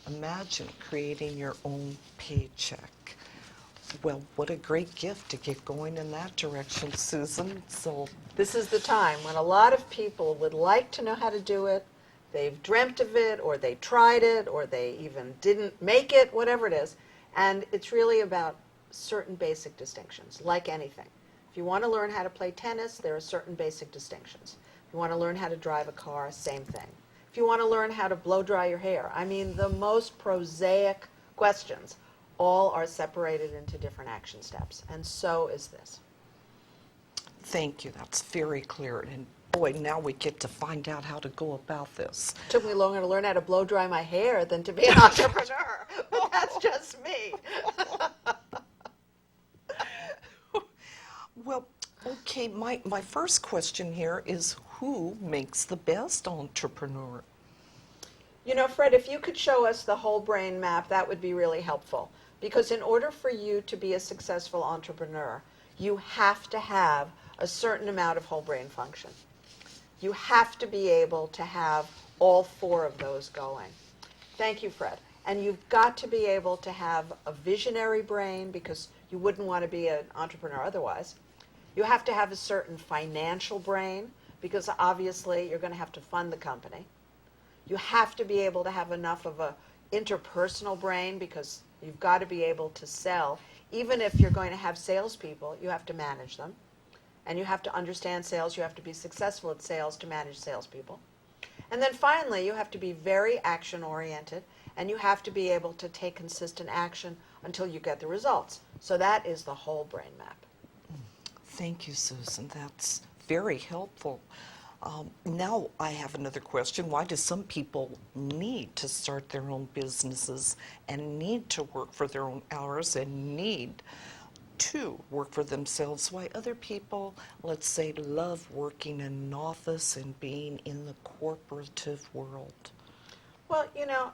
imagine creating your own paycheck. Well, what a great gift to get going in that direction, Susan. So This is the time when a lot of people would like to know how to do it. They've dreamt of it, or they tried it, or they even didn't make it, whatever it is. And it's really about certain basic distinctions, like anything. If you want to learn how to play tennis, there are certain basic distinctions. If you want to learn how to drive a car, same thing. If you want to learn how to blow dry your hair, I mean, the most prosaic questions all are separated into different action steps, and so is this. thank you. That's very clear. And boy, now we get to find out how to go about this. It took me longer to learn how to blow dry my hair than to be an entrepreneur, but that's just me. Well, okay, my first question here is, who makes the best entrepreneur? You know, Fred, if you could show us the whole brain map, that would be really helpful. Because in order for you to be a successful entrepreneur, you have to have a certain amount of whole brain function. You have to be able to have all four of those going. Thank you, Fred. And you've got to be able to have a visionary brain, because you wouldn't want to be an entrepreneur otherwise. You have to have a certain financial brain, because obviously you're going to have to fund the company. You have to be able to have enough of a interpersonal brain, because you've got to be able to sell. Even if you're going to have salespeople, you have to manage them. And you have to understand sales. You have to be successful at sales to manage salespeople. And then finally, you have to be very action-oriented, and you have to be able to take consistent action until you get the results. So that is the whole brain map. Thank you, Susan. That's very helpful. Now I have another question. Why do some people need to start their own businesses and need to work for their own hours and need to work for themselves? Why other people, let's say, love working in an office and being in the corporative world? Well, you know,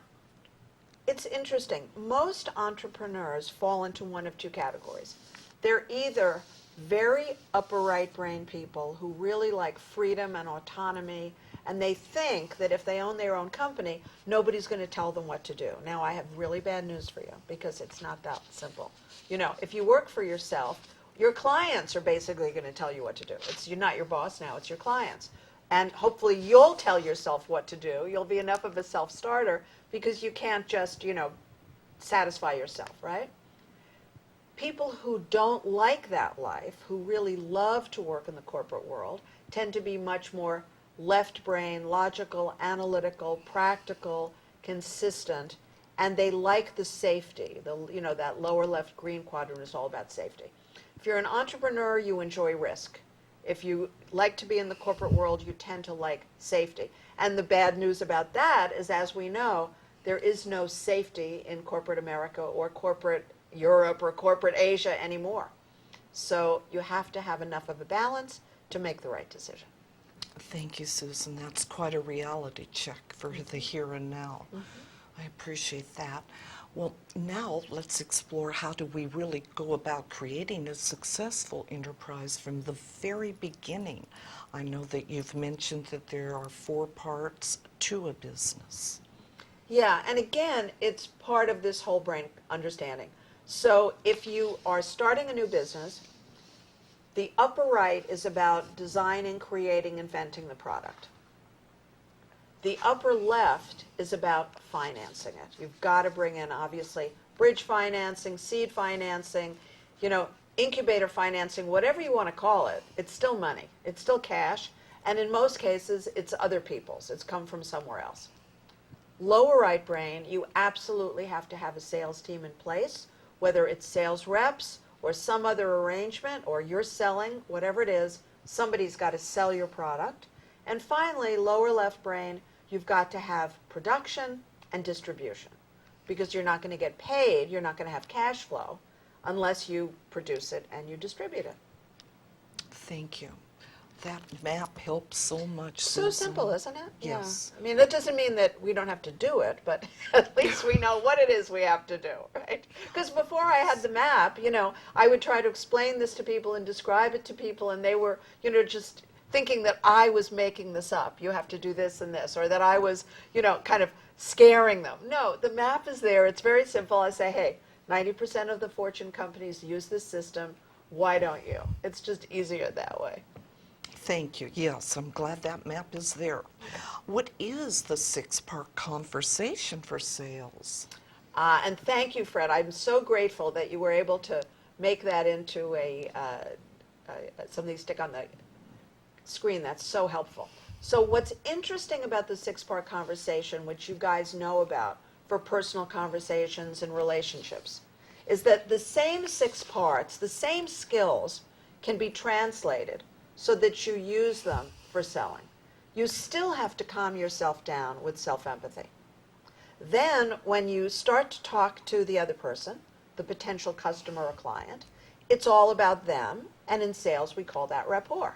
it's interesting. Most entrepreneurs fall into one of two categories. They're either very upper right brain people who really like freedom and autonomy, and they think that if they own their own company, nobody's going to tell them what to do. Now, I have really bad news for you, because it's not that simple. You know, if you work for yourself, your clients are basically going to tell you what to do. You're not your boss now, it's your clients. And hopefully you'll tell yourself what to do. You'll be enough of a self-starter, because you can't just, satisfy yourself, right? People who don't like that life, who really love to work in the corporate world, tend to be much more left brain, logical, analytical, practical, consistent, and they like the safety. That lower left green quadrant is all about safety. If you're an entrepreneur, you enjoy risk. If you like to be in the corporate world, you tend to like safety. And the bad news about that is, as we know, there is no safety in corporate America or corporate Europe or corporate Asia anymore. So you have to have enough of a balance to make the right decision. Thank you, Susan. That's quite a reality check for the here and now. I appreciate that. Well, now let's explore, how do we really go about creating a successful enterprise from the very beginning? I know that you've mentioned that there are 4 parts to a business. Yeah, and again, it's part of this whole brain understanding. So if you are starting a new business, the upper right is about designing, creating, inventing the product. The upper left is about financing it. You've got to bring in, obviously, bridge financing, seed financing, incubator financing, whatever you want to call it. It's still money. It's still cash. And in most cases, it's other people's. It's come from somewhere else. Lower right brain, you absolutely have to have a sales team in place, whether it's sales reps or some other arrangement, or you're selling, whatever it is, somebody's got to sell your product. And finally, lower left brain, you've got to have production and distribution, because you're not going to get paid, you're not going to have cash flow unless you produce it and you distribute it. Thank you. That map helps so much, So Susan. simple, isn't it? Yes. Yeah. I mean, that doesn't mean that we don't have to do it, but at least we know what it is we have to do, right? Because before I had the map, I would try to explain this to people and describe it to people, and they were, just thinking that I was making this up. You have to do this and this, or that I was, kind of scaring them. No, the map is there. It's very simple. I say, hey, 90% of the Fortune companies use this system. Why don't you? It's just easier that way. Thank you. Yes, I'm glad that map is there. What is the six-part conversation for sales? And thank you, Fred. I'm so grateful that you were able to make that into something to stick on the screen. That's so helpful. So what's interesting about the six-part conversation, which you guys know about for personal conversations and relationships, is that the same six parts, the same skills, can be translated so that you use them for selling. You still have to calm yourself down with self-empathy. Then when you start to talk to the other person, the potential customer or client, it's all about them, and in sales we call that rapport.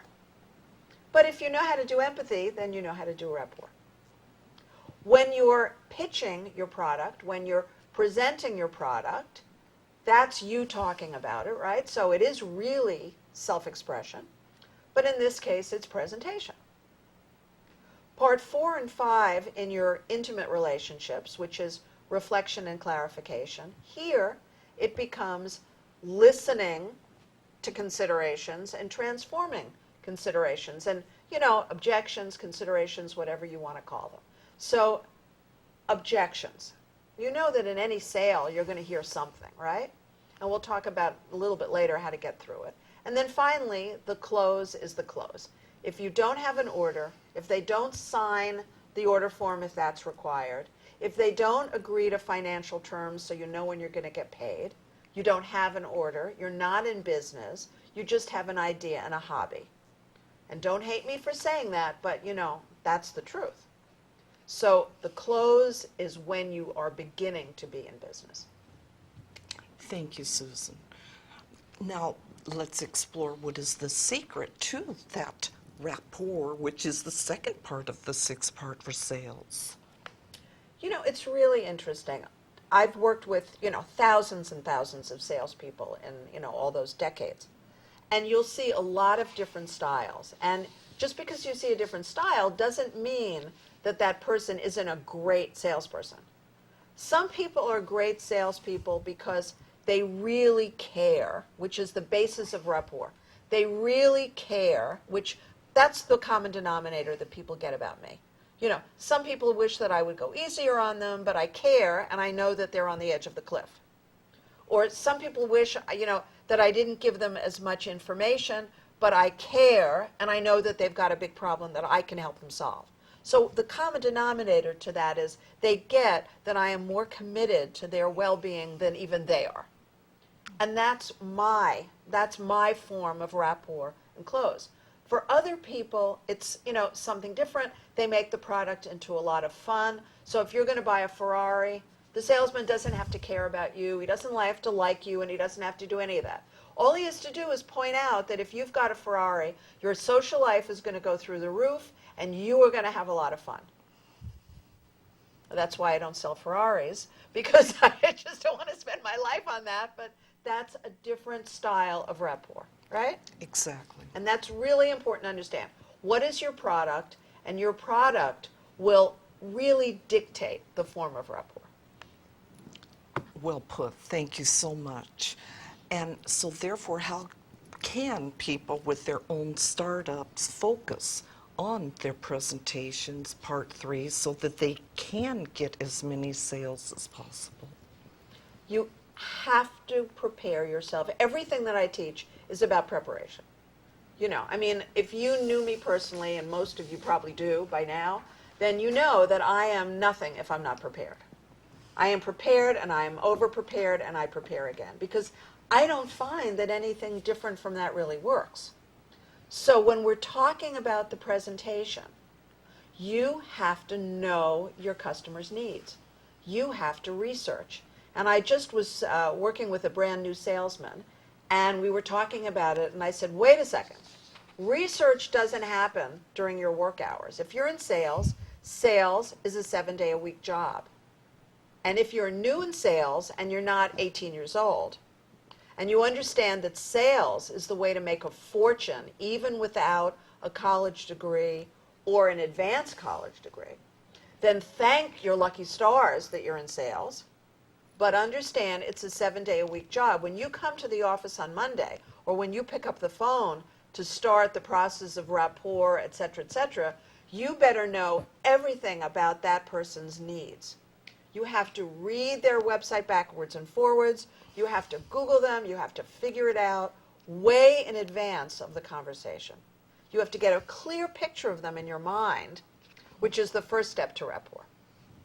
But if you know how to do empathy, then you know how to do rapport. When you're pitching your product, when you're presenting your product, that's you talking about it, right? So it is really self-expression, but in this case it's presentation. Part 4 and 5 in your intimate relationships, which is reflection and clarification, here it becomes listening to considerations and transforming considerations and, objections, considerations, whatever you want to call them. So, objections. You know that in any sale you're going to hear something, right? And we'll talk about a little bit later how to get through it. And then finally, the close is the close. If you don't have an order, if they don't sign the order form if that's required, if they don't agree to financial terms so you know when you're going to get paid, you don't have an order, you're not in business, you just have an idea and a hobby. And don't hate me for saying that, but that's the truth. So the close is when you are beginning to be in business. Thank you, Susan. Now, let's explore what is the secret to that rapport, which is the second part of the six-part for sales. It's really interesting. I've worked with, thousands and thousands of salespeople in, all those decades. And you'll see a lot of different styles. And just because you see a different style doesn't mean that that person isn't a great salesperson. Some people are great salespeople because they really care, which is the basis of rapport. They really care, that's the common denominator that people get about me. Some people wish that I would go easier on them, but I care and I know that they're on the edge of the cliff. Or some people wish, that I didn't give them as much information, but I care and I know that they've got a big problem that I can help them solve. So the common denominator to that is they get that I am more committed to their well-being than even they are. And that's my form of rapport and close. For other people, it's, something different. They make the product into a lot of fun. So if you're going to buy a Ferrari, the salesman doesn't have to care about you. He doesn't have to like you, and he doesn't have to do any of that. All he has to do is point out that if you've got a Ferrari, your social life is going to go through the roof, and you are going to have a lot of fun. That's why I don't sell Ferraris, because I just don't want to spend my life on that, but that's a different style of rapport, right? Exactly. And that's really important to understand. What is your product? And your product will really dictate the form of rapport. Well put. Thank you so much. And so therefore, how can people with their own startups focus on their presentations, part 3, so that they can get as many sales as possible? You have to prepare yourself. Everything that I teach is about preparation. If you knew me personally, and most of you probably do by now, then you know that I am nothing if I'm not prepared. I am prepared, and I am over-prepared, and I prepare again, because I don't find that anything different from that really works. So when we're talking about the presentation, you have to know your customer's needs. You have to research. And I just was working with a brand new salesman, and we were talking about it, and I said, wait a second. Research doesn't happen during your work hours. If you're in sales, sales is a 7-day-a-week job. And if you're new in sales and you're not 18 years old, and you understand that sales is the way to make a fortune even without a college degree or an advanced college degree, then thank your lucky stars that you're in sales. But understand it's a 7-day-a-week job. When you come to the office on Monday, or when you pick up the phone to start the process of rapport, et cetera, you better know everything about that person's needs. You have to read their website backwards and forwards. You have to Google them. You have to figure it out way in advance of the conversation. You have to get a clear picture of them in your mind, which is the first step to rapport.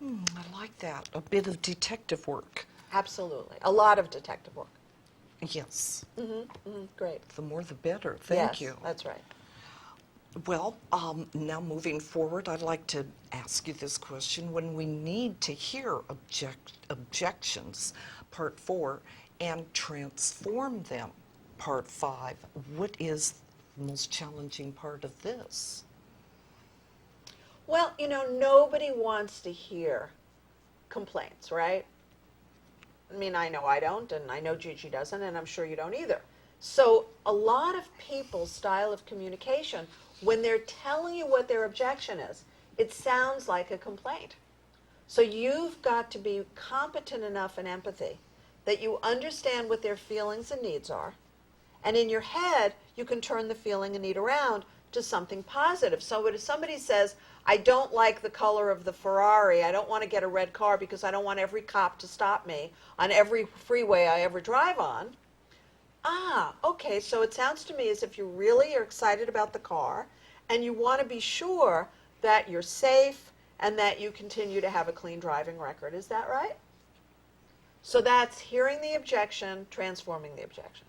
I like that. A bit of detective work. Absolutely. A lot of detective work. Yes. Great. The more the better. Thank you. Yes, that's right. Well, now moving forward, I'd like to ask you this question. When we need to hear objections, part 4, and transform them, part 5, what is the most challenging part of this? Well, nobody wants to hear complaints, right? I mean, I know I don't, and I know Gigi doesn't, and I'm sure you don't either. So a lot of people's style of communication, when they're telling you what their objection is, it sounds like a complaint. So you've got to be competent enough in empathy that you understand what their feelings and needs are, and in your head, you can turn the feeling and need around to something positive. So if somebody says, I don't like the color of the Ferrari, I don't want to get a red car because I don't want every cop to stop me on every freeway I ever drive on. Okay, so it sounds to me as if you really are excited about the car and you want to be sure that you're safe and that you continue to have a clean driving record. Is that right? So that's hearing the objection, transforming the objection.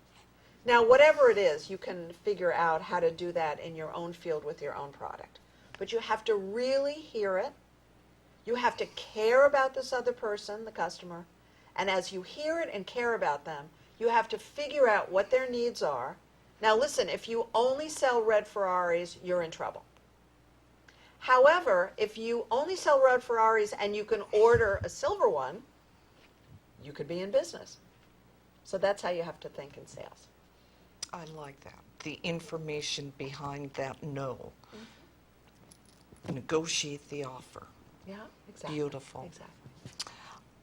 Now, whatever it is, you can figure out how to do that in your own field with your own product. But you have to really hear it. You have to care about this other person, the customer. And as you hear it and care about them, you have to figure out what their needs are. Now, listen, if you only sell red Ferraris, you're in trouble. However, if you only sell red Ferraris and you can order a silver one, you could be in business. So that's how you have to think in sales. I like that. The information behind that no. Negotiate the offer. Yeah, exactly. Beautiful. Exactly.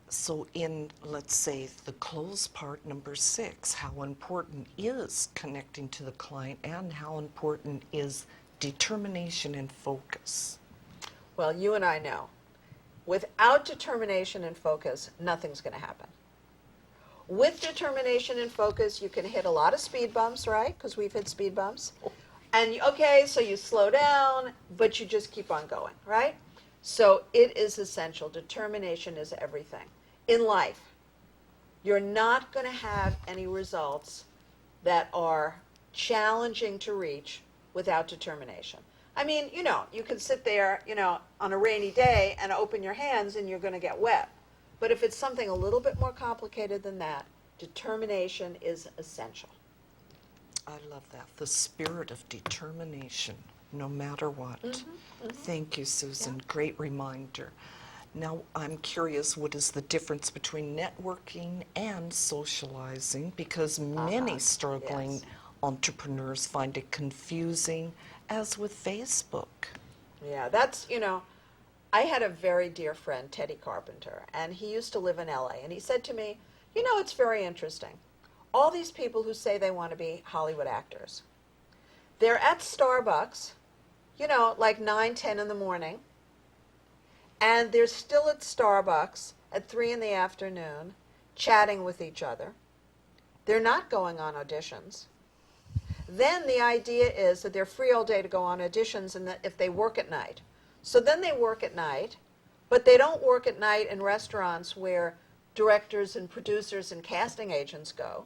So in, let's say, the close part, number 6, how important is connecting to the client and how important is determination and focus? Well, you and I know, without determination and focus, nothing's going to happen. With determination and focus, you can hit a lot of speed bumps, right? Because we've hit speed bumps. And, okay, so you slow down, but you just keep on going, right? So it is essential. Determination is everything. In life, you're not going to have any results that are challenging to reach without determination. I mean, you can sit there, on a rainy day and open your hands and you're going to get wet. But if it's something a little bit more complicated than that, determination is essential. I love that. The spirit of determination, no matter what. Thank you, Susan. Yeah. Great reminder. Now, I'm curious, what is the difference between networking and socializing? Because many struggling Yes. entrepreneurs find it confusing, as with Facebook. Yeah, that's, I had a very dear friend, Teddy Carpenter, and he used to live in LA, and he said to me, it's very interesting. All these people who say they want to be Hollywood actors, they're at Starbucks, like 9, 10 in the morning, and they're still at Starbucks at 3 in the afternoon, chatting with each other. They're not going on auditions. Then the idea is that they're free all day to go on auditions and that if they work at night. So then they work at night, but they don't work at night in restaurants where directors and producers and casting agents go.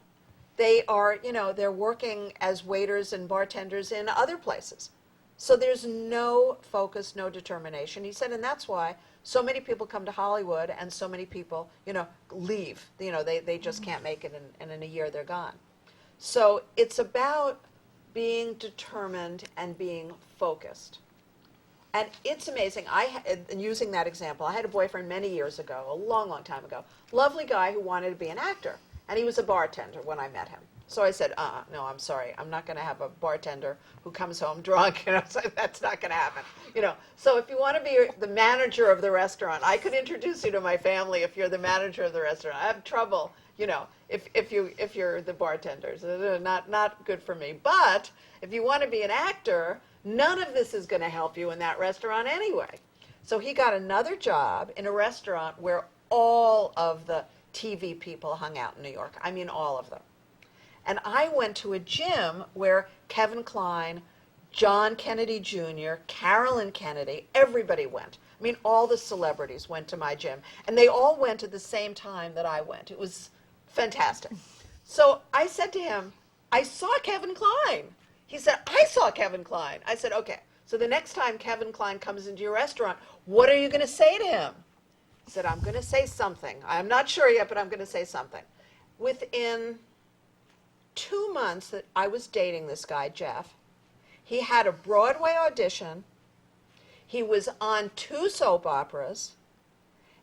They are, they're working as waiters and bartenders in other places. So there's no focus, no determination. He said, and that's why so many people come to Hollywood and so many people, leave. They just can't make it and in a year they're gone. So it's about being determined and being focused. And it's amazing. And using that example, I had a boyfriend many years ago, a long, long time ago, lovely guy who wanted to be an actor. And he was a bartender when I met him. So I said, no, I'm sorry. I'm not going to have a bartender who comes home drunk. So that's not going to happen. So if you want to be the manager of the restaurant, I could introduce you to my family if you're the manager of the restaurant. I have trouble, if you're the bartenders. Not good for me. But if you want to be an actor, none of this is going to help you in that restaurant anyway. So he got another job in a restaurant where all of the TV people hung out in New York. I mean, all of them. And I went to a gym where Kevin Kline, John Kennedy Jr., Carolyn Kennedy, everybody went. I mean, all the celebrities went to my gym. And they all went at the same time that I went. It was fantastic. So I said to him, I saw Kevin Kline. He said, I saw Kevin Kline. I said, okay. So the next time Kevin Kline comes into your restaurant, what are you going to say to him? He said, I'm going to say something. I'm not sure yet, but I'm going to say something. Within 2 months that I was dating this guy, Jeff, he had a Broadway audition, he was on 2 soap operas,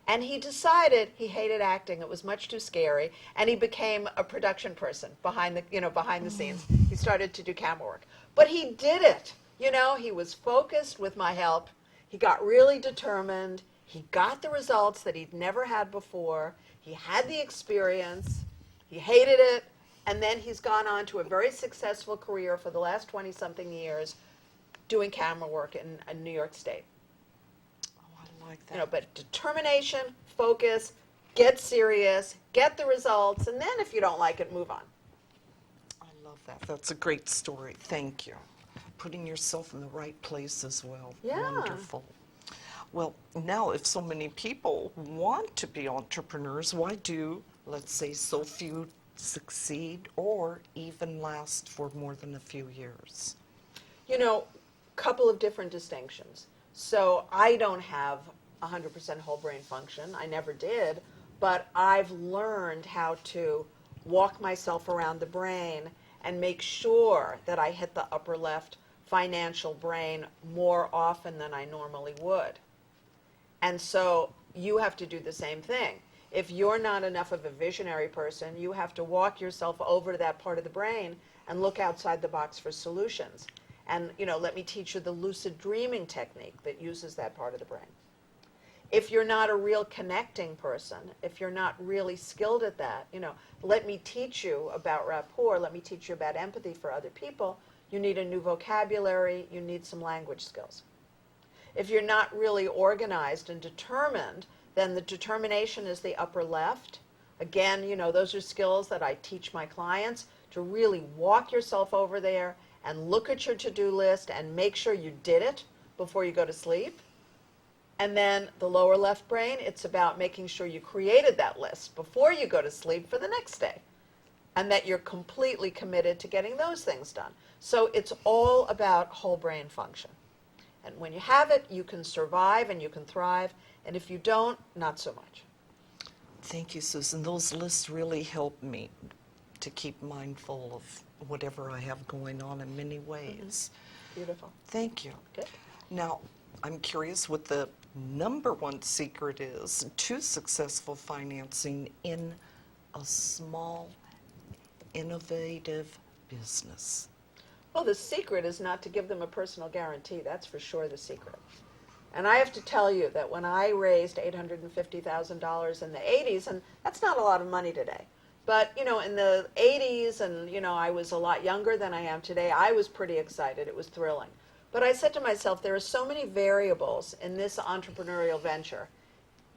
and he decided he hated acting. It was much too scary, and he became a production person behind the scenes. He started to do camera work. But he did it. He was focused with my help. He got really determined. He got the results that he'd never had before. He had the experience. He hated it. And then he's gone on to a very successful career for the last 20-something years doing camera work in New York State. Oh, I like that. But determination, focus, get serious, get the results, and then if you don't like it, move on. I love that. That's a great story. Thank you. Putting yourself in the right place as well. Yeah. Wonderful. Well, now if so many people want to be entrepreneurs, why do, let's say, so few succeed or even last for more than a few years? Couple of different distinctions. So I don't have 100% whole brain function. I never did, but I've learned how to walk myself around the brain and make sure that I hit the upper left financial brain more often than I normally would. And so you have to do the same thing. If you're not enough of a visionary person, you have to walk yourself over to that part of the brain and look outside the box for solutions. And, let me teach you the lucid dreaming technique that uses that part of the brain. If you're not a real connecting person, if you're not really skilled at that, let me teach you about rapport, let me teach you about empathy for other people. You need a new vocabulary, you need some language skills. If you're not really organized and determined, then the determination is the upper left. Again, those are skills that I teach my clients to really walk yourself over there and look at your to-do list and make sure you did it before you go to sleep. And then the lower left brain, it's about making sure you created that list before you go to sleep for the next day, and that you're completely committed to getting those things done. So it's all about whole brain function. And when you have it, you can survive and you can thrive. And if you don't, not so much. Thank you, Susan. Those lists really help me to keep mindful of whatever I have going on in many ways. Beautiful. Thank you. Good. Now, I'm curious what the #1 secret is to successful financing in a small, innovative business. Well, the secret is not to give them a personal guarantee. That's for sure the secret. And I have to tell you that when I raised $850,000 in the 80s, and that's not a lot of money today, but, in the 80s, and, I was a lot younger than I am today, I was pretty excited. It was thrilling. But I said to myself, there are so many variables in this entrepreneurial venture.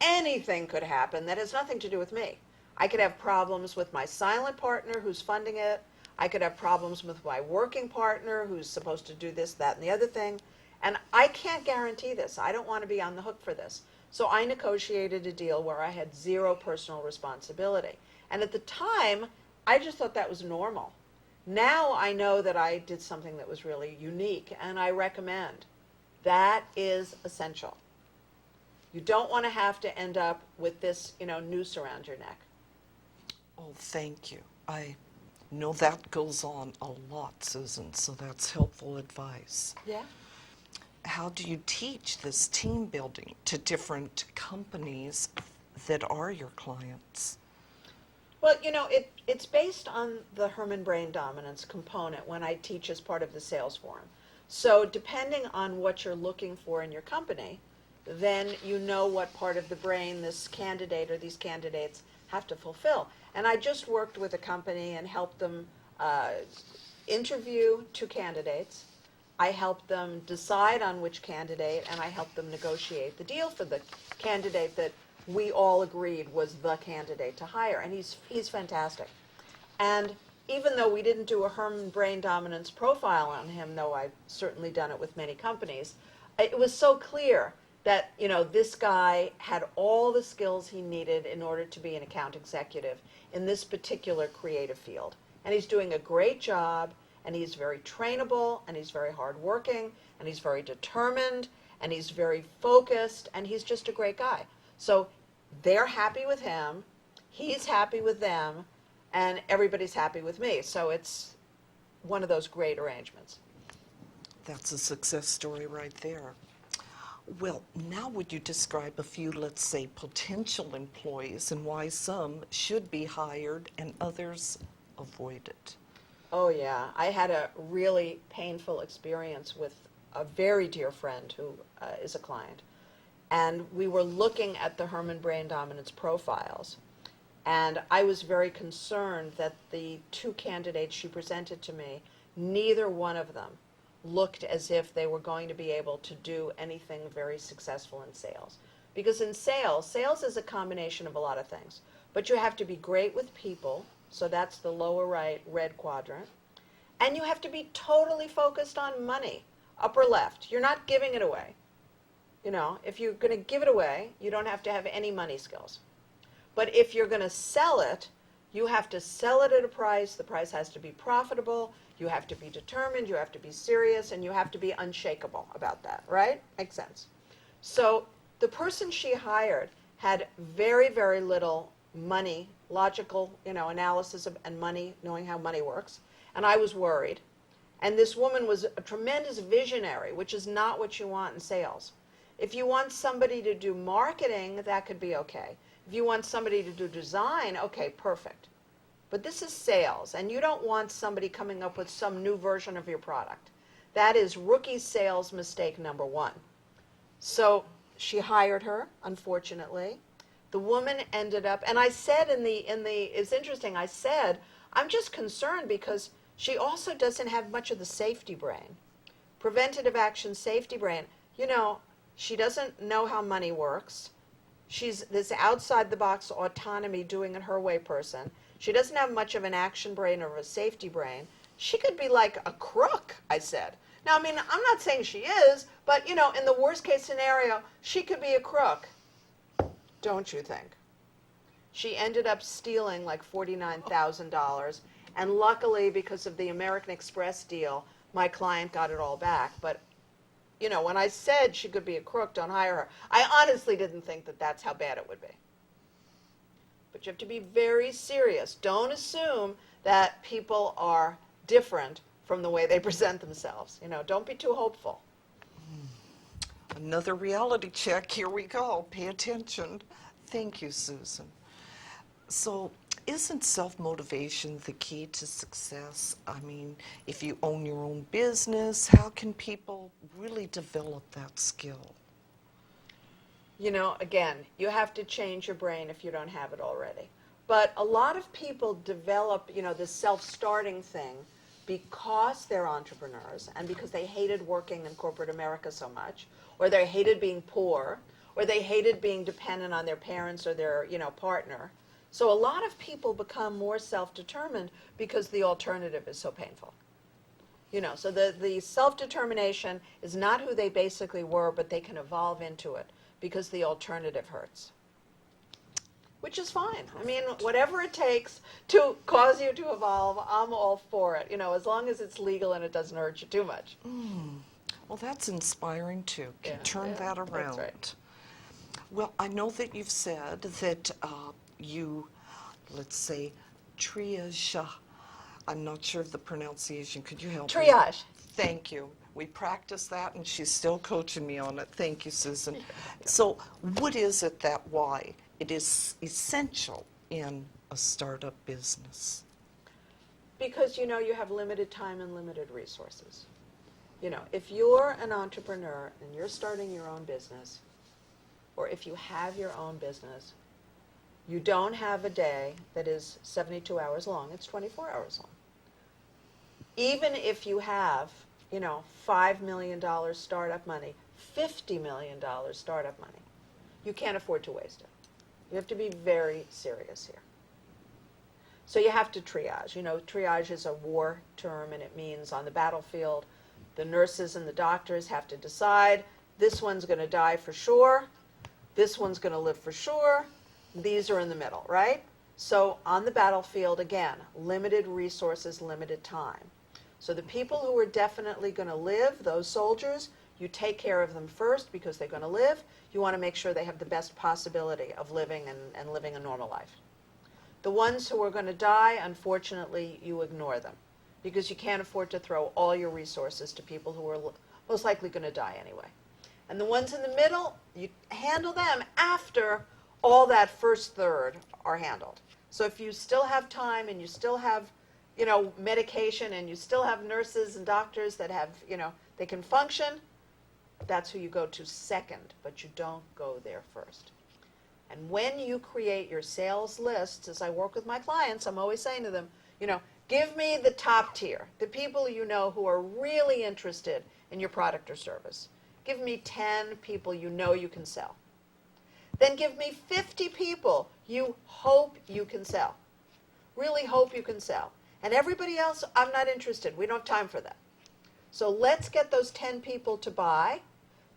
Anything could happen that has nothing to do with me. I could have problems with my silent partner who's funding it. I could have problems with my working partner who's supposed to do this, that, and the other thing. And I can't guarantee this. I don't want to be on the hook for this. So I negotiated a deal where I had 0 personal responsibility. And at the time, I just thought that was normal. Now I know that I did something that was really unique, and I recommend. That is essential. You don't want to have to end up with this, noose around your neck. Oh, thank you. I know that goes on a lot, Susan, so that's helpful advice. Yeah. How do you teach this team building to different companies that are your clients? Well, it's based on the Herman brain dominance component when I teach as part of the sales forum. So depending on what you're looking for in your company, then you know what part of the brain this candidate or these candidates have to fulfill. And I just worked with a company and helped them interview two candidates. I helped them decide on which candidate, and I helped them negotiate the deal for the candidate that we all agreed was the candidate to hire. And he's fantastic. And even though we didn't do a Herman brain dominance profile on him, though I've certainly done it with many companies, it was so clear that this guy had all the skills he needed in order to be an account executive in this particular creative field. And he's doing a great job, and he's very trainable, and he's very hardworking, and he's very determined, and he's very focused, and he's just a great guy. So they're happy with him, he's happy with them, and everybody's happy with me. So it's one of those great arrangements. That's a success story right there. Well, now would you describe a few, let's say, potential employees and why some should be hired and others avoided? Oh yeah, I had a really painful experience with a very dear friend who is a client. And we were looking at the Herman brain dominance profiles. And I was very concerned that the two candidates she presented to me, neither one of them looked as if they were going to be able to do anything very successful in sales. Because in sales is a combination of a lot of things. But you have to be great with people, so that's the lower right red quadrant. And you have to be totally focused on money, upper left. You're not giving it away. If you're going to give it away, you don't have to have any money skills. But if you're going to sell it, you have to sell it at a price. The price has to be profitable. You have to be determined. You have to be serious. And you have to be unshakable about that, right? Makes sense. So the person she hired had very, very little money, logical, analysis and money, knowing how money works. And I was worried. And this woman was a tremendous visionary, which is not what you want in sales. If you want somebody to do marketing, that could be okay. If you want somebody to do design, okay, perfect. But this is sales, and you don't want somebody coming up with some new version of your product. That is rookie sales mistake number one. So she hired her, unfortunately. The woman ended up, and I said it's interesting, I said, I'm just concerned because she also doesn't have much of the safety brain. Preventative action safety brain. She doesn't know how money works. She's this outside-the-box autonomy, doing it her way person. She doesn't have much of an action brain or a safety brain. She could be like a crook, I said. Now, I'm not saying she is, but, in the worst-case scenario, she could be a crook. Don't you think? She ended up stealing like $49,000, and luckily, because of the American Express deal, my client got it all back. But when I said she could be a crook, don't hire her, I honestly didn't think that that's how bad it would be. But you have to be very serious. Don't assume that people are different from the way they present themselves. Don't be too hopeful. Another reality check. Here we go. Pay attention. Thank you, Susan. So, isn't self-motivation the key to success? If you own your own business, how can people really develop that skill? Again, you have to change your brain if you don't have it already. But a lot of people develop, this self-starting thing because they're entrepreneurs and because they hated working in corporate America so much, or they hated being poor, or they hated being dependent on their parents or their, partner. So a lot of people become more self-determined because the alternative is so painful. So the self-determination is not who they basically were, but they can evolve into it because the alternative hurts. Which is fine. Whatever it takes to cause you to evolve, I'm all for it, as long as it's legal and it doesn't hurt you too much. Well, that's inspiring too. Can turn that around. That's right. Well, I know that you've said that you, let's say, triage. I'm not sure of the pronunciation. Could you help me? Triage. Thank you. We practiced that, and she's still coaching me on it. Thank you, Susan. So what is it that why it is essential in a startup business? Because you have limited time and limited resources. If you're an entrepreneur and you're starting your own business, or if you have your own business, you don't have a day that is 72 hours long, it's 24 hours long. Even if you have, $5 million startup money, $50 million startup money, you can't afford to waste it. You have to be very serious here. So you have to triage. Triage is a war term, and it means on the battlefield, the nurses and the doctors have to decide, this one's going to die for sure, this one's going to live for sure, these are in the middle, right? So on the battlefield, again, limited resources, limited time. So the people who are definitely going to live, those soldiers, you take care of them first because they're going to live. You want to make sure they have the best possibility of living and living a normal life. The ones who are going to die, unfortunately, you ignore them because you can't afford to throw all your resources to people who are most likely going to die anyway. And the ones in the middle, you handle them after all that first third are handled. So if you still have time and you still have, medication and you still have nurses and doctors that have, they can function, that's who you go to second, but you don't go there first. And when you create your sales lists, as I work with my clients, I'm always saying to them, give me the top tier, the people who are really interested in your product or service. Give me 10 people you can sell. Then give me 50 people you hope you can sell. Really hope you can sell. And everybody else, I'm not interested. We don't have time for that. So let's get those 10 people to buy.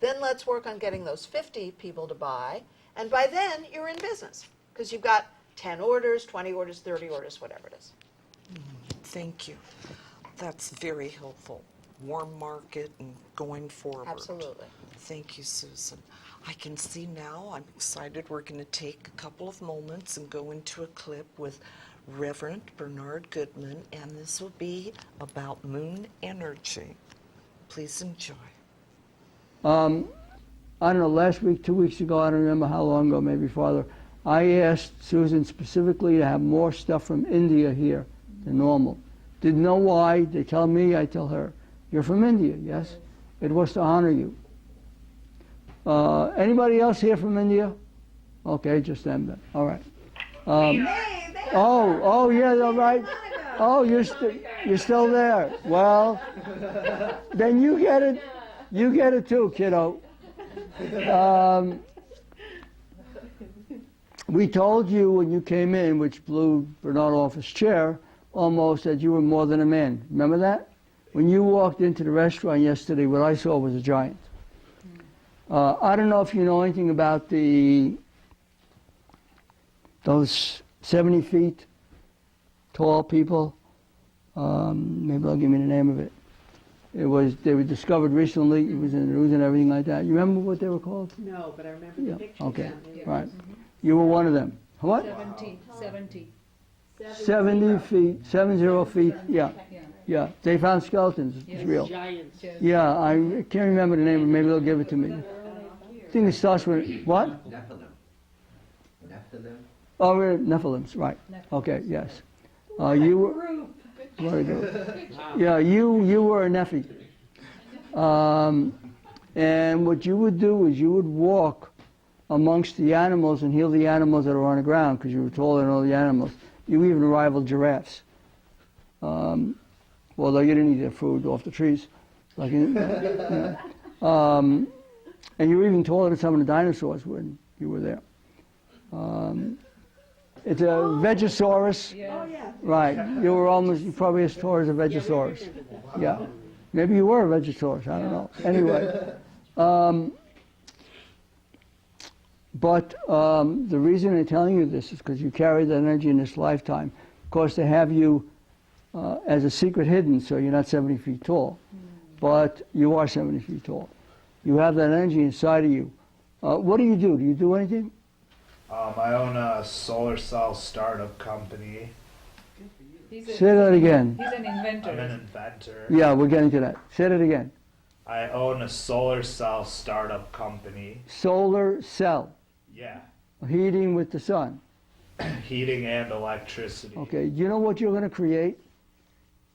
Then let's work on getting those 50 people to buy. And by then, you're in business because you've got 10 orders, 20 orders, 30 orders, whatever it is. Thank you. That's very helpful. Warm market and going forward. Absolutely. Thank you, Susan. I can see now, I'm excited, we're going to take a couple of moments and go into a clip with Reverend Bernard Goodman, and this will be about moon energy. Please enjoy. I don't know, last week, 2 weeks ago, I don't remember how long ago, maybe farther, I asked Susan specifically to have more stuff from India here than normal. Didn't know why. They tell me, I tell her. You're from India, yes? It was to honor you. Anybody else here from India? Okay, just them then. All right. Oh, yeah, all right. Oh, you're still there. Well, then you get it. You get it too, kiddo. We told you when you came in, which blew Bernard off his chair, almost that you were more than a man. Remember that? When you walked into the restaurant yesterday, what I saw was a giant. I don't know if you know anything about those 70 feet tall people. Maybe I'll give you the name of it. They were discovered recently. It was in the news and everything like that. You remember what they were called? No, but I remember the picture. Okay, right. You were one of them. What? 70 feet, 70 feet, yeah. Yeah, they found skeletons, it's real. Giants. Yeah, I can't remember the name, but maybe they'll give it to me. I think it starts with, what? Nephilim. Oh, Nephilims, right. Okay, yes. You were, very good. Yeah, you were a Nephi. And what you would do is you would walk amongst the animals and heal the animals that are on the ground because you were taller than all the animals. You even rivaled giraffes. Although you didn't eat their food off the trees. Like, and you were even taller than some of the dinosaurs when you were there. It's a Vegosaurus. Yeah. Oh, yeah. Right. You were probably as tall as a Vegosaurus. Yeah. Maybe you were a Vegosaurus. I don't know. Anyway. But the reason I'm telling you this is because you carry that energy in this lifetime. Of course, they have you as a secret hidden, so you're not 70 feet tall. But you are 70 feet tall. You have that energy inside of you. What do? Do you do anything? I own a solar cell startup company. Say that again. He's an inventor. I'm an inventor. Yeah, we're getting to that. Say that again. I own a solar cell startup company. Solar cell. Yeah. Heating with the sun. Heating and electricity. Okay, you know what you're going to create?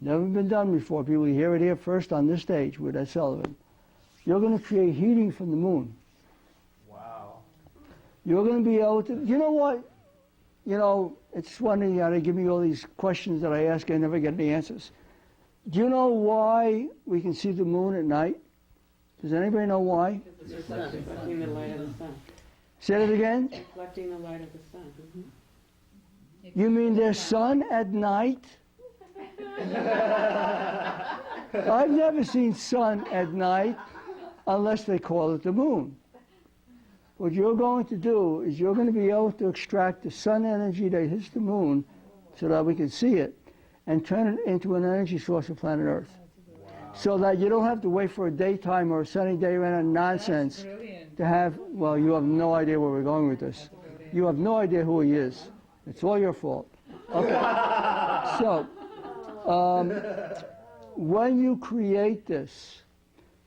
Never been done before. People hear it here first on this stage with Ed Sullivan. You're going to create heating from the moon. Wow. You're going to be able to, you know what? You know, it's funny, they give me all these questions that I ask, I never get any answers. Do you know why we can see the moon at night? Does anybody know why? It's reflecting the light of the sun. Say it again. Reflecting the light of the sun. You mean there's sun at night? I've never seen sun at night unless they call it the moon. What you're going to do is you're going to be able to extract the sun energy that hits the moon so that we can see it and turn it into an energy source of planet Earth. Wow. So that you don't have to wait for a daytime or a sunny day and nonsense to have, well, you have no idea where we're going with this. You have no idea who he is. It's all your fault. Okay. So, when you create this,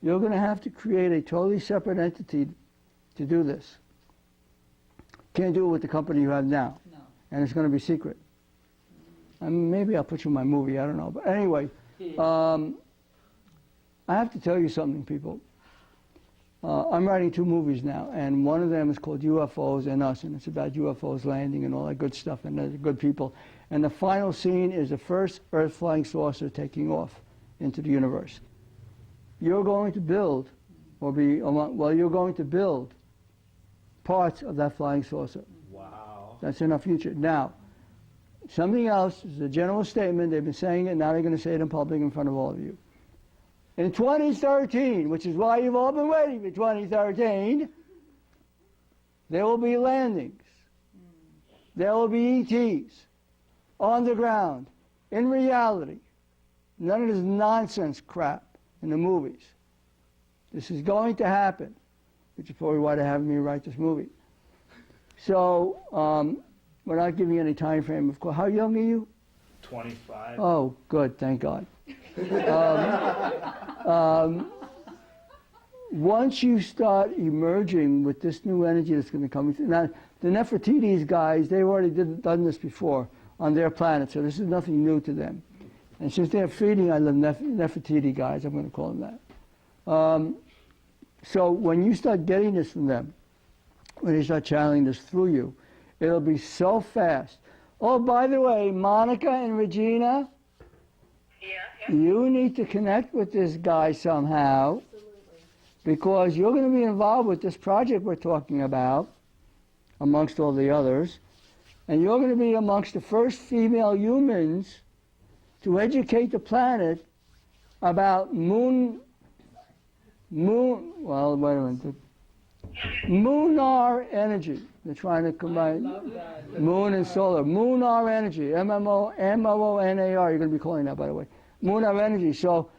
you're going to have to create a totally separate entity to do this. Can't do it with the company you have now. No. And it's going to be secret. I mean, maybe I'll put you in my movie, I don't know. But anyway, I have to tell you something, people. I'm writing 2 movies now, and one of them is called UFOs and Us, and it's about UFOs landing and all that good stuff, and they're good people. And the final scene is the first Earth flying saucer taking off into the universe. You're going to build, you're going to build parts of that flying saucer. Wow. That's in our future. Now, something else is a general statement. They've been saying it, now they're going to say it in public in front of all of you. In 2013, which is why you've all been waiting for 2013, there will be landings. There will be ETs on the ground, in reality. None of this nonsense crap in the movies. This is going to happen, which is probably why they're having me write this movie. So, we're not giving you any time frame, of course. How young are you? 25. Oh, good, thank God. Once you start emerging with this new energy that's going to come through. Now, the Nefertiti's guys, they've already done this before on their planet, so this is nothing new to them. And since they're feeding on the Nefertiti guys, I'm going to call them that. So when you start getting this from them, when they start channeling this through you, it'll be so fast. Oh, by the way, Monica and Regina, you need to connect with this guy somehow. Because you're going to be involved with this project we're talking about, amongst all the others, and you're going to be amongst the first female humans to educate the planet about lunar energy. They're trying to combine moon and solar. Lunar energy, M-O-O-N-A-R, you're going to be calling that, by the way. Lunar energy. So,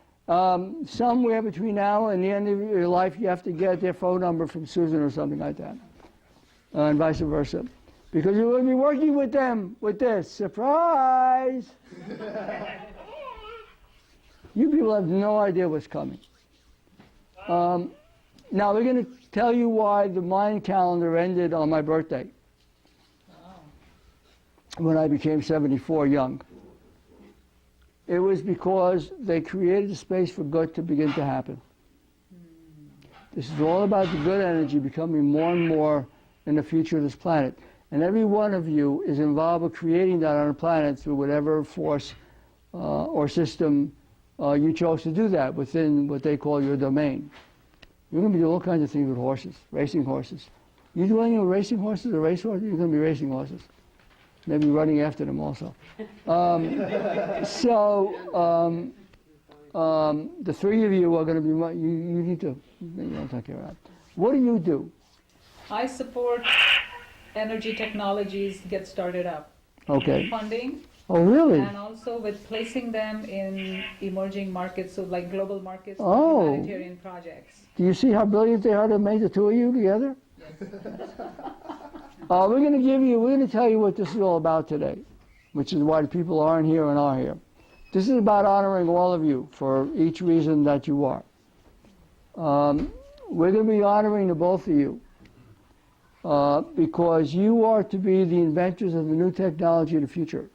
somewhere between now and the end of your life, you have to get their phone number from Susan or something like that, and vice versa. Because you're going to be working with them with this. Surprise! You people have no idea what's coming. Now, they're going to tell you why the Mayan calendar ended on my birthday, when I became 74 young. It was because they created a space for good to begin to happen. This is all about the good energy becoming more and more in the future of this planet. And every one of you is involved with creating that on the planet through whatever force or system you chose to do that within what they call your domain. You're going to be doing all kinds of things with horses, racing horses. You do anything with racing horses or race horses, you're going to be racing horses. Maybe running after them also. The 3 of you are going to be, you need to, take care of that. What do you do? I support energy technologies get started up. Okay. Funding, Oh, really? and also with placing them in emerging markets, so like global markets, Oh. humanitarian projects. Do you see how brilliant they are to make the 2 of you together? We're going to tell you what this is all about today, which is why the people aren't here and are here. This is about honoring all of you for each reason that you are. We're going to be honoring the both of you because you are to be the inventors of the new technology of the future.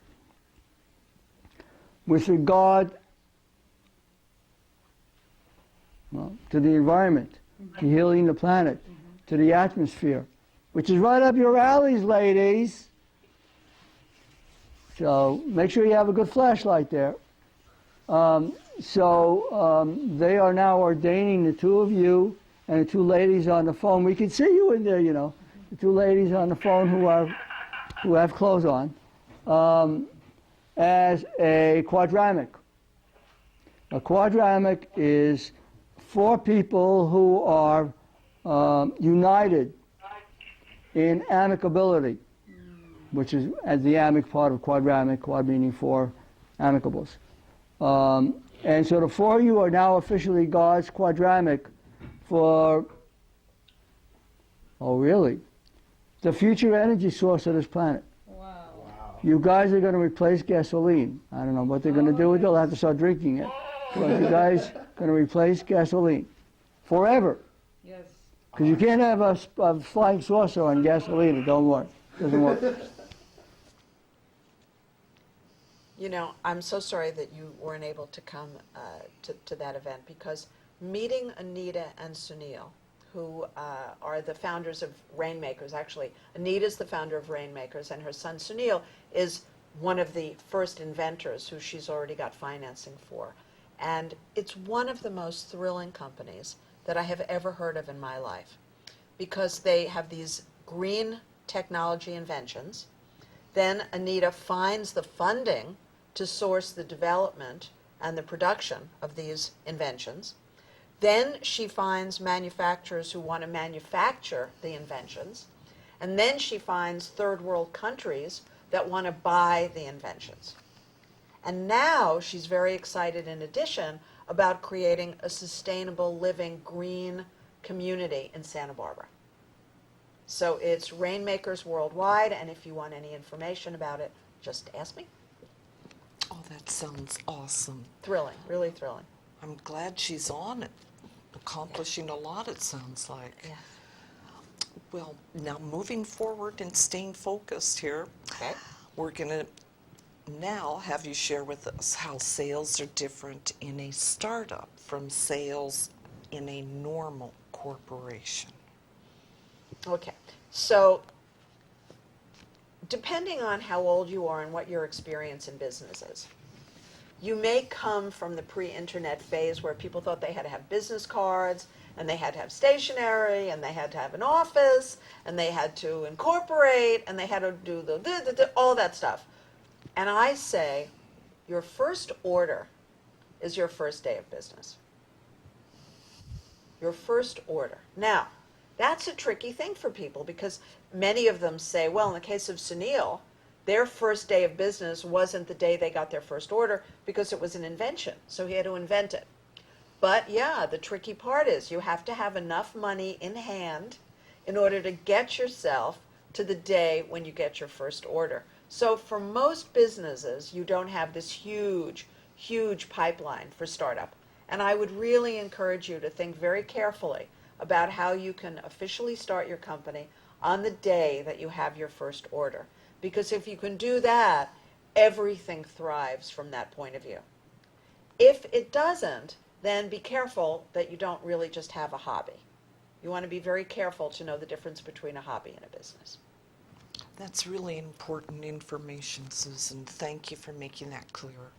With regard to the environment, to healing the planet, to the atmosphere, which is right up your alleys, ladies. So make sure you have a good flashlight there. They are now ordaining the two of you and the two ladies on the phone. We can see you in there, you know. The two ladies on the phone who have clothes on, as a quadramic. A quadramic is four people who are united in amicability, which is the amic part of quadramic, quad meaning four, amicables. And so the four of you are now officially God's quadramic for, oh really, the future energy source of this planet. Wow. You guys are going to replace gasoline. I don't know what they're going to do with it. They'll have to start drinking it. But you guys are going to replace gasoline forever. Yes. Because you can't have a flying saucer on gasoline. It don't work. Doesn't work. You know, I'm so sorry that you weren't able to come to that event, because meeting Anita and Sunil, who are the founders of Rainmakers. Actually, Anita's the founder of Rainmakers, and her son Sunil is one of the first inventors who she's already got financing for. And it's one of the most thrilling companies that I have ever heard of in my life, because they have these green technology inventions. Then Anita finds the funding to source the development and the production of these inventions. Then she finds manufacturers who want to manufacture the inventions. And then she finds third world countries that want to buy the inventions. And now she's very excited, in addition, about creating a sustainable living green community in Santa Barbara. So it's Rainmakers Worldwide, and if you want any information about it, just ask me. Oh, that sounds awesome. Thrilling, really thrilling. I'm glad she's on it, accomplishing a lot, it sounds like. Yeah. Well, now moving forward and staying focused here, Okay. we're going to now have you share with us how sales are different in a startup from sales in a normal corporation. Okay. So depending on how old you are and what your experience in business is, you may come from the pre-internet phase where people thought they had to have business cards, and they had to have stationery, and they had to have an office, and they had to incorporate, and they had to do all that stuff. And I say, your first order is your first day of business. Your first order. Now, that's a tricky thing for people, because many of them say, well, in the case of Sunil, their first day of business wasn't the day they got their first order, because it was an invention, so he had to invent it. But yeah, the tricky part is you have to have enough money in hand in order to get yourself to the day when you get your first order. So for most businesses, you don't have this huge, huge pipeline for startup. And I would really encourage you to think very carefully about how you can officially start your company on the day that you have your first order. Because if you can do that, everything thrives from that point of view. If it doesn't, then be careful that you don't really just have a hobby. You want to be very careful to know the difference between a hobby and a business. That's really important information, Susan. Thank you for making that clear.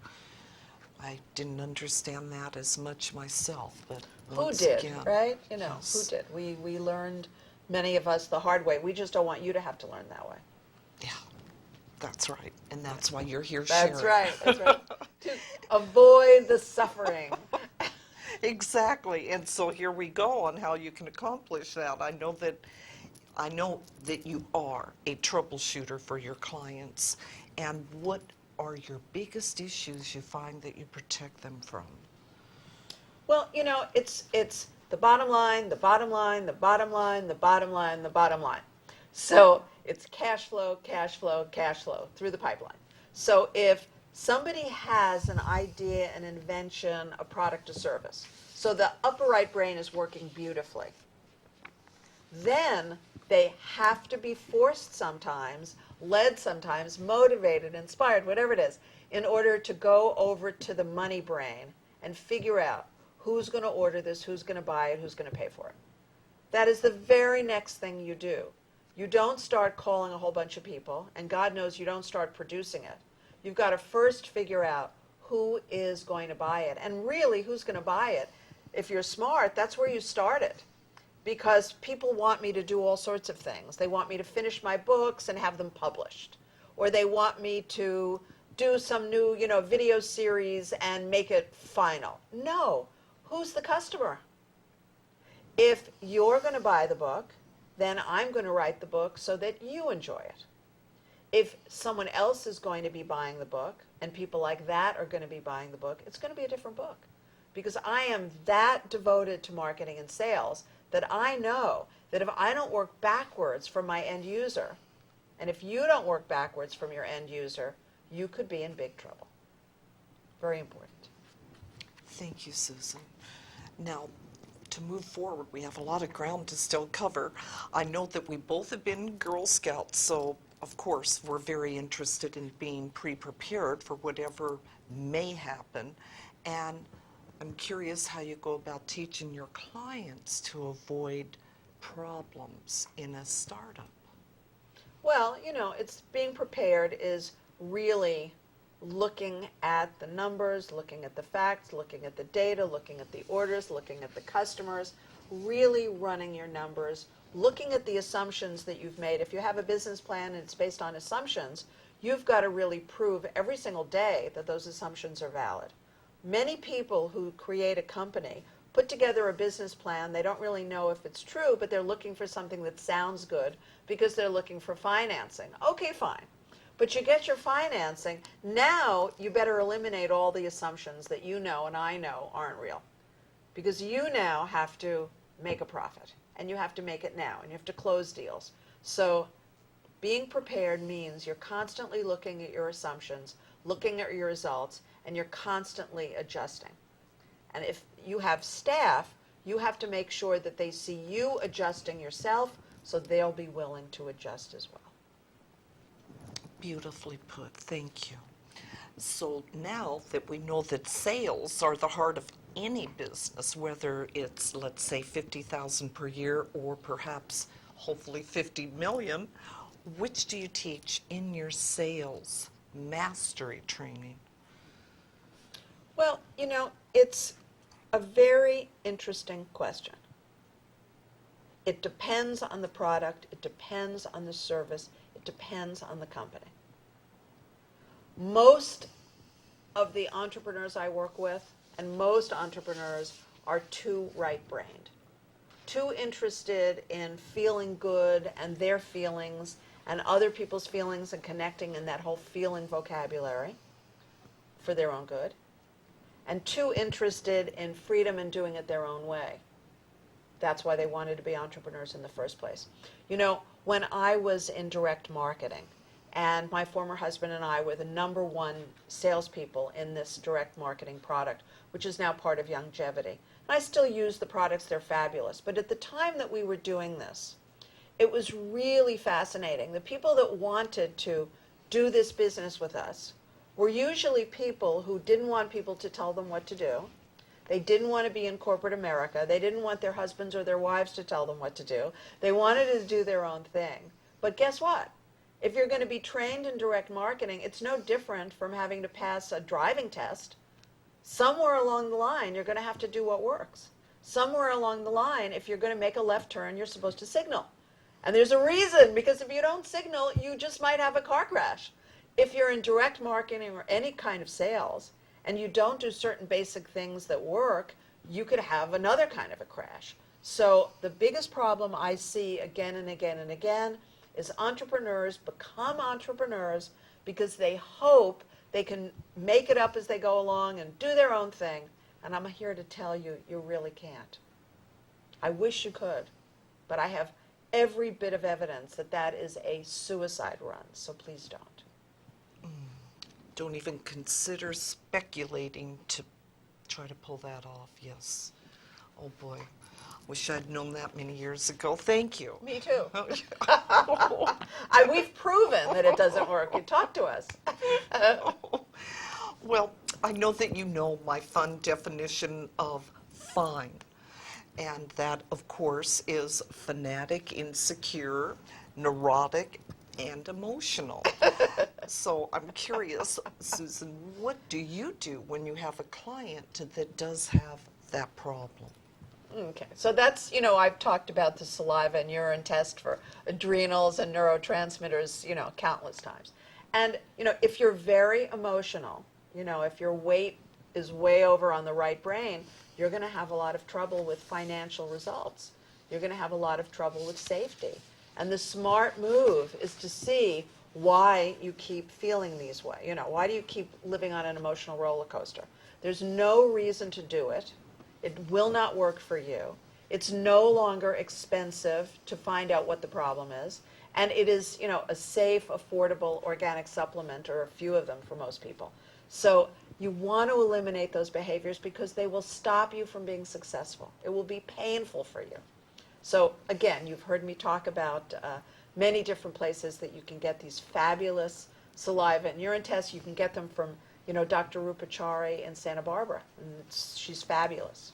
I didn't understand that as much myself, but Who once did, again, right? You know, yes. who did? We learned, many of us, the hard way. We just don't want you to have to learn that way. Yeah, that's right. And that's why you're here That's sharing. right, that's right. To avoid the suffering. Exactly. And so here we go on how you can accomplish that. I know that you are a troubleshooter for your clients. And what are your biggest issues you find that you protect them from? Well, you know, it's the bottom line, the bottom line, the bottom line, the bottom line, the bottom line. So it's cash flow, cash flow, cash flow through the pipeline. So if somebody has an idea, an invention, a product, a service, so the upper right brain is working beautifully, then They have to be forced sometimes, led sometimes, motivated, inspired, whatever it is, in order to go over to the money brain and figure out who's going to order this, who's going to buy it, who's going to pay for it. That is the very next thing you do. You don't start calling a whole bunch of people, and God knows you don't start producing it. You've got to first figure out who is going to buy it, and really who's going to buy it. If you're smart, that's where you start it, because people want me to do all sorts of things. They want me to finish my books and have them published, or they want me to do some new, video series and make it final. No, who's the customer? If you're going to buy the book, then I'm going to write the book so that you enjoy it. If someone else is going to be buying the book, and people like that are going to be buying the book, it's going to be a different book. Because I am that devoted to marketing and sales that I know that if I don't work backwards from my end user, and if you don't work backwards from your end user, you could be in big trouble. Very important. Thank you, Susan. Now, to move forward, we have a lot of ground to still cover. I know that we both have been Girl Scouts, so of course we're very interested in being pre-prepared for whatever may happen. And I'm curious how you go about teaching your clients to avoid problems in a startup. Well, it's being prepared is really looking at the numbers, looking at the facts, looking at the data, looking at the orders, looking at the customers, really running your numbers, looking at the assumptions that you've made. If you have a business plan and it's based on assumptions, you've got to really prove every single day that those assumptions are valid. Many people who create a company put together a business plan. They don't really know if it's true, but they're looking for something that sounds good because they're looking for financing. Okay, fine. But you get your financing. Now you better eliminate all the assumptions that you know and I know aren't real. Because you now have to make a profit. And you have to make it now. And you have to close deals. So being prepared means you're constantly looking at your assumptions, looking at your results, and you're constantly adjusting. And if you have staff, you have to make sure that they see you adjusting yourself so they'll be willing to adjust as well. Beautifully put. Thank you. So now that we know that sales are the heart of any business, whether it's, let's say, 50,000 per year or perhaps hopefully 50 million, which do you teach in your sales mastery training? Well, it's a very interesting question. It depends on the product, it depends on the service, it depends on the company. Most of the entrepreneurs I work with, and most entrepreneurs, are too right-brained, too interested in feeling good and their feelings and other people's feelings and connecting in that whole feeling vocabulary for their own good, and too interested in freedom and doing it their own way. That's why they wanted to be entrepreneurs in the first place. When I was in direct marketing, and my former husband and I were the #1 salespeople in this direct marketing product, which is now part of Longevity. And I still use the products, they're fabulous. But at the time that we were doing this, it was really fascinating. The people that wanted to do this business with us were usually people who didn't want people to tell them what to do. They didn't want to be in corporate America. They didn't want their husbands or their wives to tell them what to do. They wanted to do their own thing. But guess what? If you're going to be trained in direct marketing, it's no different from having to pass a driving test. Somewhere along the line, you're going to have to do what works. Somewhere along the line, if you're going to make a left turn, you're supposed to signal. And there's a reason, because if you don't signal, you just might have a car crash. If you're in direct marketing or any kind of sales, and you don't do certain basic things that work, you could have another kind of a crash. So the biggest problem I see again and again and again is entrepreneurs become entrepreneurs because they hope they can make it up as they go along and do their own thing. And I'm here to tell you, you really can't. I wish you could, but I have every bit of evidence that that is a suicide run, so please don't. Don't even consider speculating to try to pull that off. Yes. Oh boy. Wish I'd known that many years ago. Thank you. Me too. We've proven that it doesn't work. You talk to us. Well, I know that you know my fun definition of fine. And that, of course, is fanatic, insecure, neurotic, and emotional. So I'm curious, Susan, what do you do when you have a client that does have that problem? Okay, so that's, I've talked about the saliva and urine test for adrenals and neurotransmitters, countless times. And, if you're very emotional, if your weight is way over on the right brain, you're going to have a lot of trouble with financial results. You're going to have a lot of trouble with safety. And the smart move is to see why you keep feeling these way. Why do you keep living on an emotional roller coaster? There's no reason to do it. It will not work for you. It's no longer expensive to find out what the problem is. And it is, a safe, affordable organic supplement, or a few of them for most people. So you want to eliminate those behaviors because they will stop you from being successful. It will be painful for you. So again, you've heard me talk about many different places that you can get these fabulous saliva and urine tests. You can get them from, Dr. Rupachari in Santa Barbara, and she's fabulous.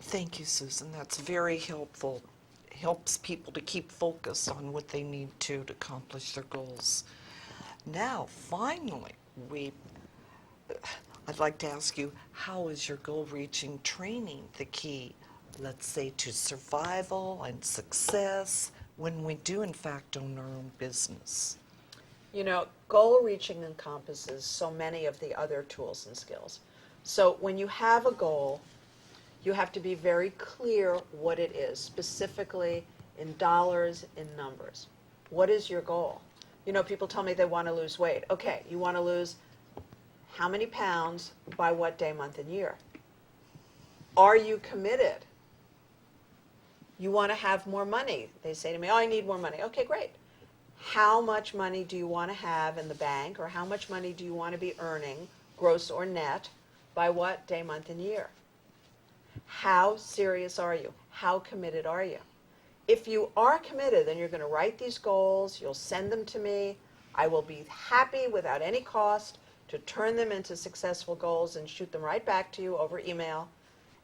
Thank you, Susan. That's very helpful. Helps people to keep focused on what they need to accomplish their goals. Now, finally, I'd like to ask you, how is your goal-reaching training the key, let's say, to survival and success when we do, in fact, own our own business? Goal reaching encompasses so many of the other tools and skills. So when you have a goal, you have to be very clear what it is, specifically in dollars, in numbers. What is your goal? People tell me they want to lose weight. Okay, you want to lose how many pounds by what day, month, and year? Are you committed? You want to have more money. They say to me, oh, I need more money. Okay, great. How much money do you want to have in the bank, or how much money do you want to be earning, gross or net, by what day, month, and year? How serious are you? How committed are you? If you are committed, then you're going to write these goals. You'll send them to me. I will be happy without any cost to turn them into successful goals and shoot them right back to you over email.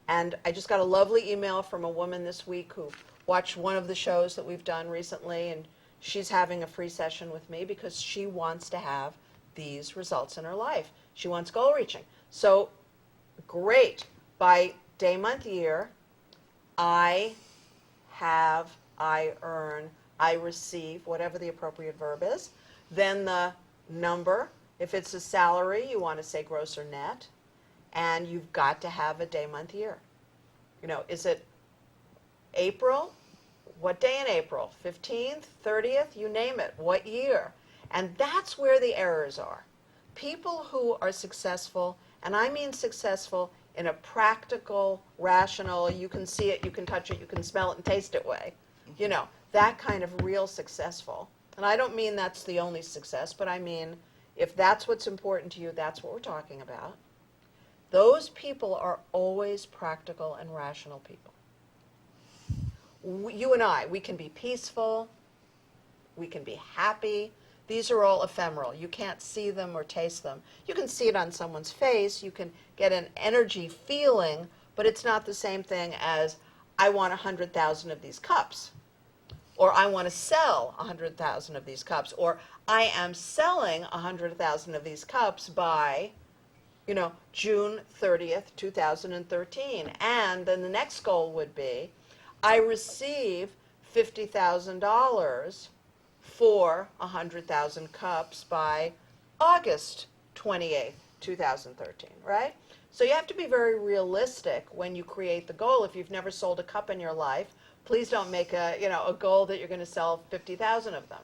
And I just got a lovely email from a woman this week who watched one of the shows that we've done recently, and she's having a free session with me because she wants to have these results in her life. She wants goal reaching. So great. By day, month, year, I have, I earn, I receive, whatever the appropriate verb is. Then the number. If it's a salary, you want to say gross or net. And you've got to have a day, month, year. Is it April? What day in April? 15th, 30th, you name it. What year? And that's where the errors are. People who are successful, and I mean successful in a practical, rational, you can see it, you can touch it, you can smell it and taste it way. That kind of real successful. And I don't mean that's the only success, but I mean if that's what's important to you, that's what we're talking about. Those people are always practical and rational people. You and I, we can be peaceful, we can be happy. These are all ephemeral. You can't see them or taste them. You can see it on someone's face, you can get an energy feeling, but it's not the same thing as, I want 100,000 of these cups, or I want to sell 100,000 of these cups, or I am selling 100,000 of these cups by, June 30th, 2013. And then the next goal would be, I receive $50,000 for 100,000 cups by August 28th, 2013, right? So you have to be very realistic when you create the goal. If you've never sold a cup in your life, please don't make a goal that you're going to sell 50,000 of them.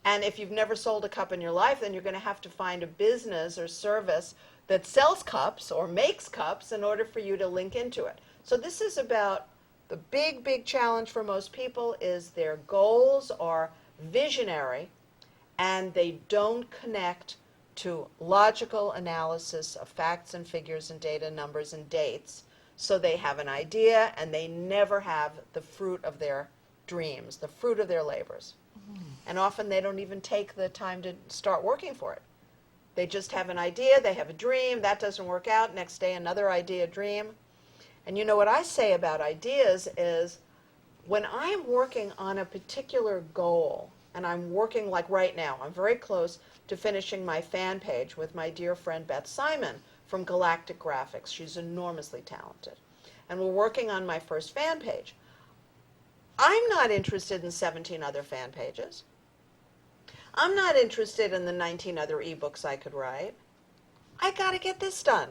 And if you've never sold a cup in your life, then you're going to have to find a business or service that sells cups or makes cups in order for you to link into it. So this is about the big, big challenge for most people is their goals are visionary and they don't connect to logical analysis of facts and figures and data, numbers and dates So they have an idea and they never have the fruit of their dreams, the fruit of their labors. And often they don't even take the time to start working for it. They just have an idea, they have a dream, that doesn't work out, next day another idea, dream. And you know what I say about ideas is when I'm working on a particular goal, and I'm working like right now, I'm very close to finishing my fan page with my dear friend Beth Simon from Galactic Graphics. She's enormously talented. And we're working on my first fan page. I'm not interested in 17 other fan pages. I'm not interested in the 19 other ebooks I could write. I got to get this done.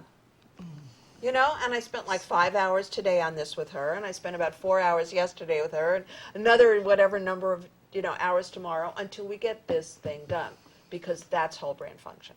You know, and I spent like 5 hours today on this with her, and I spent about 4 hours yesterday with her, and another whatever number of, hours tomorrow until we get this thing done, because that's whole brain function.